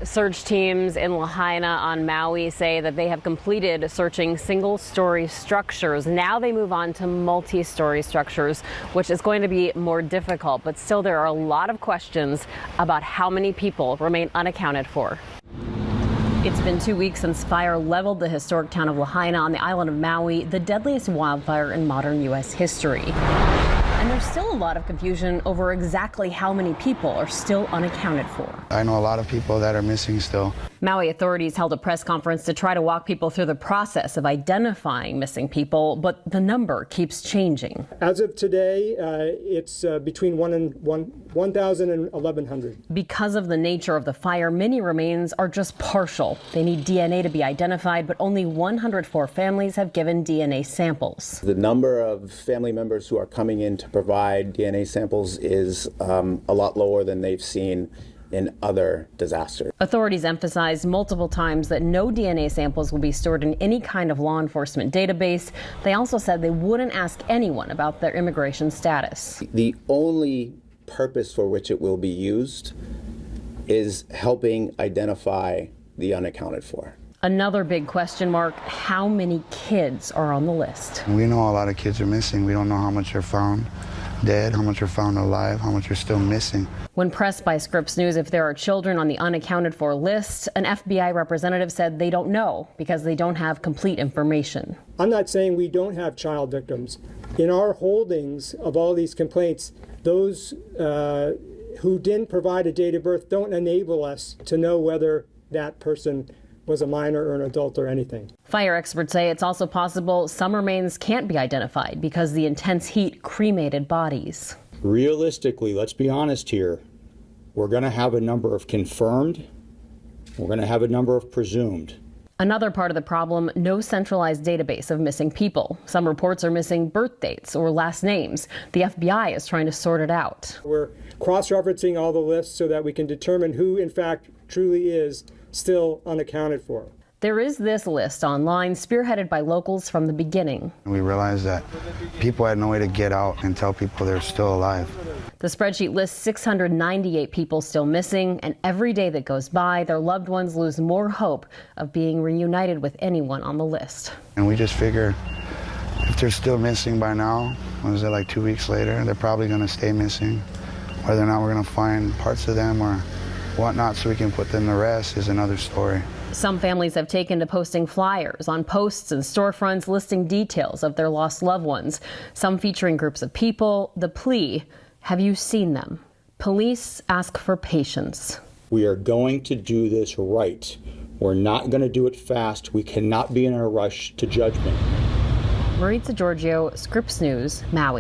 Search teams in Lahaina on Maui say that they have completed searching single-story structures. Now they move on to multi-story structures, which is going to be more difficult. But still, there are a lot of questions about how many people remain unaccounted for. It's been 2 weeks since fire leveled the historic town of Lahaina on the island of Maui, the deadliest wildfire in modern U.S. history. And there's still a lot of confusion over exactly how many people are still unaccounted for. I know a lot of people that are missing still. Maui authorities held a press conference to try to walk people through the process of identifying missing people, but the number keeps changing. As of today, it's between 1,000 and 1,100. Because of the nature of the fire, many remains are just partial. They need DNA to be identified, but only 104 families have given DNA samples. The number of family members who are coming in to provide DNA samples is a lot lower than they've seen in other disasters. Authorities emphasized multiple times that no DNA samples will be stored in any kind of law enforcement database. They also said they wouldn't ask anyone about their immigration status. The only purpose for which it will be used is helping identify the unaccounted for. Another big question mark, how many kids are on the list? We know a lot of kids are missing. We don't know how much are found dead, how much are found alive, how much are still missing. When pressed by Scripps News if there are children on the unaccounted for list, an FBI representative said they don't know because they don't have complete information. I'm not saying we don't have child victims. In our holdings of all these complaints, those who didn't provide a date of birth don't enable us to know whether that person was a minor or an adult or anything. Fire experts say it's also possible some remains can't be identified because the intense heat cremated bodies. Realistically, let's be honest here, we're going to have a number of confirmed, we're going to have a number of presumed. Another part of the problem, no centralized database of missing people. Some reports are missing birth dates or last names. The FBI is trying to sort it out. We're cross-referencing all the lists so that we can determine who in fact truly is still unaccounted for. There is this list online, spearheaded by locals from the beginning. We realized that people had no way to get out and tell people they're still alive. The spreadsheet lists 698 people still missing, and every day that goes by, their loved ones lose more hope of being reunited with anyone on the list. And we just figured if they're still missing by now, what is it, like 2 weeks later, they're probably going to stay missing. Whether or not we're going to find parts of them or whatnot so we can put them to rest is another story. Some families have taken to posting flyers on posts and storefronts listing details of their lost loved ones, some featuring groups of people. The plea, have you seen them? Police ask for patience. We are going to do this right. We're not going to do it fast. We cannot be in a rush to judgment. Maritza Giorgio, Scripps News, Maui.